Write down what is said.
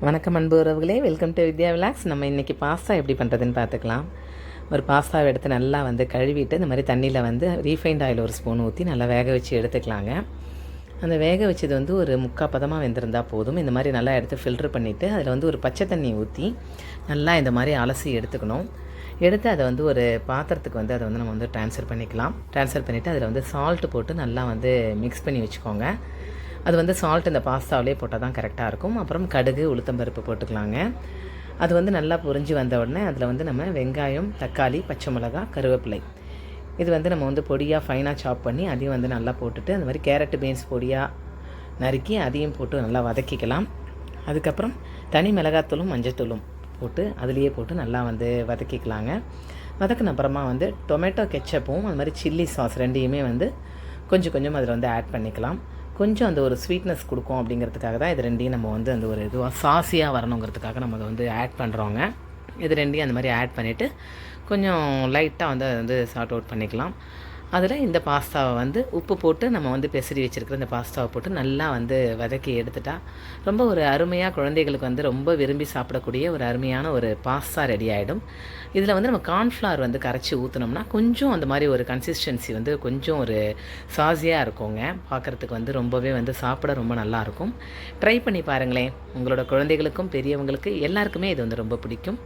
வணக்கம் அன்பு உறவுகளே, வெல்கம் டு வித்யா விலாக்ஸ். நம்ம இன்றைக்கி பாஸ்தா எப்படி பண்ணுறதுன்னு பார்த்துக்கலாம். ஒரு பாஸ்தாவை எடுத்து நல்லா கழுவிட்டு இந்த மாதிரி தண்ணியில் ரீஃபைண்ட் ஆயில் ஒரு ஸ்பூன் ஊற்றி நல்லா வேக வச்சு எடுத்துக்கலாங்க. அந்த வேக வச்சது ஒரு முக்கால் பதமாக வெந்திருந்தால் போதும். இந்த மாதிரி நல்லா எடுத்து ஃபில்ட்ரு பண்ணிவிட்டு அதில் ஒரு பச்சை தண்ணி ஊற்றி நல்லா இந்த மாதிரி அலசி எடுத்துக்கணும். எடுத்து அதை ஒரு பாத்திரத்துக்கு அதை நம்ம ட்ரான்ஸ்ஃபர் பண்ணிக்கலாம். ட்ரான்ஸ்ஃபர் பண்ணிவிட்டு அதில் சால்ட்டு போட்டு நல்லா மிக்ஸ் பண்ணி வச்சுக்கோங்க. அது சால்ட் இந்த பாஸ்தாவிலே போட்டால் தான் கரெக்டாக இருக்கும். அப்புறம் கடுகு, உளுத்தம்பருப்பு போட்டுக்கலாங்க. அது நல்லா பொரிஞ்சு வந்த உடனே அதில் நம்ம வெங்காயம், தக்காளி, பச்சை மிளகாய், கருவேப்பிலை இது நம்ம பொடியாக ஃபைனாக சாப் பண்ணி அதையும் நல்லா போட்டுட்டு அந்த மாதிரி கேரட்டு, பீன்ஸ் பொடியாக நறுக்கி அதையும் போட்டு நல்லா வதக்கிக்கலாம். அதுக்கப்புறம் தனி மிளகாத்தூளும் மஞ்சத்தூளும் போட்டு அதிலேயே போட்டு நல்லா வதக்கிக்கலாங்க. வதக்கின அப்புறமா டொமேட்டோ கெச்சப்பும் அது மாதிரி சில்லி சாஸ் ரெண்டையுமே கொஞ்சம் கொஞ்சம் அதில் ஆட் பண்ணிக்கலாம். கொஞ்சம் அந்த ஒரு ஸ்வீட்னஸ் கொடுக்கும் அப்படிங்கிறதுக்காக தான் இது ரெண்டையும் நம்ம அந்த ஒரு இதுவாக சாஸியாக வரணுங்கிறதுக்காக நம்ம அதை ஆட் பண்ணுறோங்க. இது ரெண்டையும் அந்த மாதிரி ஆட் பண்ணிவிட்டு கொஞ்சம் லைட்டாக அதை சார்ட் அவுட் பண்ணிக்கலாம். அதில் இந்த பாஸ்தாவை உப்பு போட்டு நம்ம பெசரி வச்சுருக்கிற இந்த பாஸ்தாவை போட்டு நல்லா வதக்கி எடுத்துட்டா ரொம்ப ஒரு அருமையாக குழந்தைகளுக்கு ரொம்ப விரும்பி சாப்பிடக்கூடிய ஒரு அருமையான ஒரு பாஸ்தா ரெடி ஆகிடும். இதில் நம்ம கார்ன்ஃப்ளவர் கரைச்சி ஊற்றினோம்னா கொஞ்சம் அந்த மாதிரி ஒரு கன்சிஸ்டன்சி கொஞ்சம் ஒரு சாஸியாக இருக்குங்க. பார்க்குறதுக்கு ரொம்பவே சாப்பிட ரொம்ப நல்லாயிருக்கும். ட்ரை பண்ணி பாருங்களேன். உங்களோட குழந்தைகளுக்கும் பெரியவங்களுக்கு எல்லாருக்குமே இது ரொம்ப பிடிக்கும்.